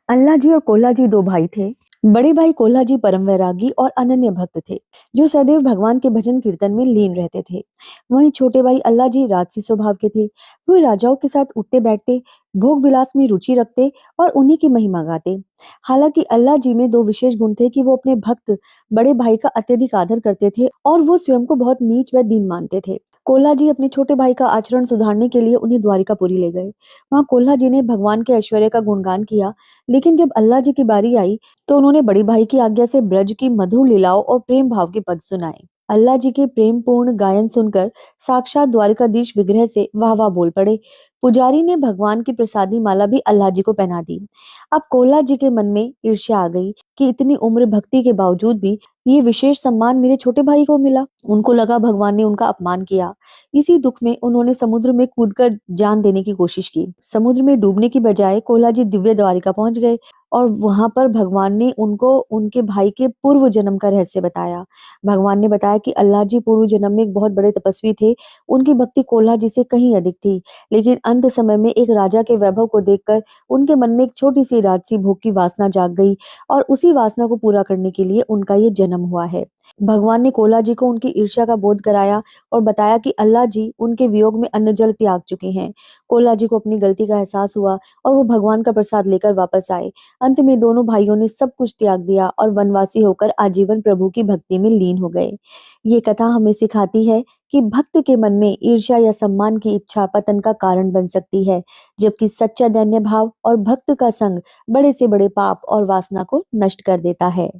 अल्लाह जी और कोल्हा जी दो भाई थे। बड़े भाई कोल्हा जी परम वैरागी और अनन्य भक्त थे, जो सदैव भगवान के भजन कीर्तन में लीन रहते थे। वहीं छोटे भाई अल्लाह जी राजसी स्वभाव के थे। वे राजाओं के साथ उठते बैठते, भोग विलास में रुचि रखते और उन्हीं की महिमा गाते। हालांकि अल्लाह जी में दो विशेष गुण थे कि वो अपने भक्त बड़े भाई का अत्यधिक आदर करते थे और वो स्वयं को बहुत नीच व दीन मानते थे। कोल्हा जी अपने छोटे भाई का आचरण सुधारने के लिए उन्हें द्वारिकापुरी ले गए। वहां कोल्हा जी ने भगवान के ऐश्वर्य का गुणगान किया, लेकिन जब अल्लाह जी की बारी आई तो उन्होंने बड़ी भाई की आज्ञा से ब्रज की मधुर लीलाओं और प्रेम भाव के पद सुनाए। अल्लाह जी के प्रेम पूर्ण गायन सुनकर साक्षात द्वारिकाधीश विग्रह से वाह वाह बोल पड़े। पुजारी ने भगवान की प्रसादी माला भी अल्लाह जी को पहना दी। अब कोल्हा जी के मन में ईर्ष्या आ गई कि इतनी उम्र भक्ति के बावजूद भी ये विशेष सम्मान मेरे छोटे भाई को मिला। उनको लगा भगवान ने उनका अपमान किया। इसी दुख में उन्होंने समुद्र में कूदकर जान देने की कोशिश की। समुद्र में डूबने की बजाय कोल्हा जी दिव्य द्वारिका पहुंच गए और वहां पर भगवान ने उनको उनके भाई के पूर्व जन्म का रहस्य बताया। भगवान ने बताया कि अल्लाह जी पूर्व जन्म में एक बहुत बड़े तपस्वी थे। उनकी भक्ति कोल्हा जी से कहीं अधिक थी, लेकिन अंत समय में एक राजा के वैभव को देखकर उनके मन में एक छोटी सी राजसी भोग की वासना जाग गई और उसी वासना को पूरा करने के लिए उनका ये जन्म हुआ है। भगवान ने कोल्हा जी को उनकी ईर्ष्या का बोध कराया और बताया कि अल्लाह जी उनके वियोग में अन्न जल त्याग चुके हैं। कोल्हा जी को अपनी गलती का एहसास हुआ और वो भगवान का प्रसाद लेकर वापस आए। अंत में दोनों भाइयों ने सब कुछ त्याग दिया और वनवासी होकर आजीवन प्रभु की भक्ति में लीन हो गए। ये कथा हमें सिखाती है कि भक्त के मन में ईर्ष्या या सम्मान की इच्छा पतन का कारण बन सकती है, जबकि सच्चा दैन्य भाव और भक्त का संग बड़े से बड़े पाप और वासना को नष्ट कर देता है।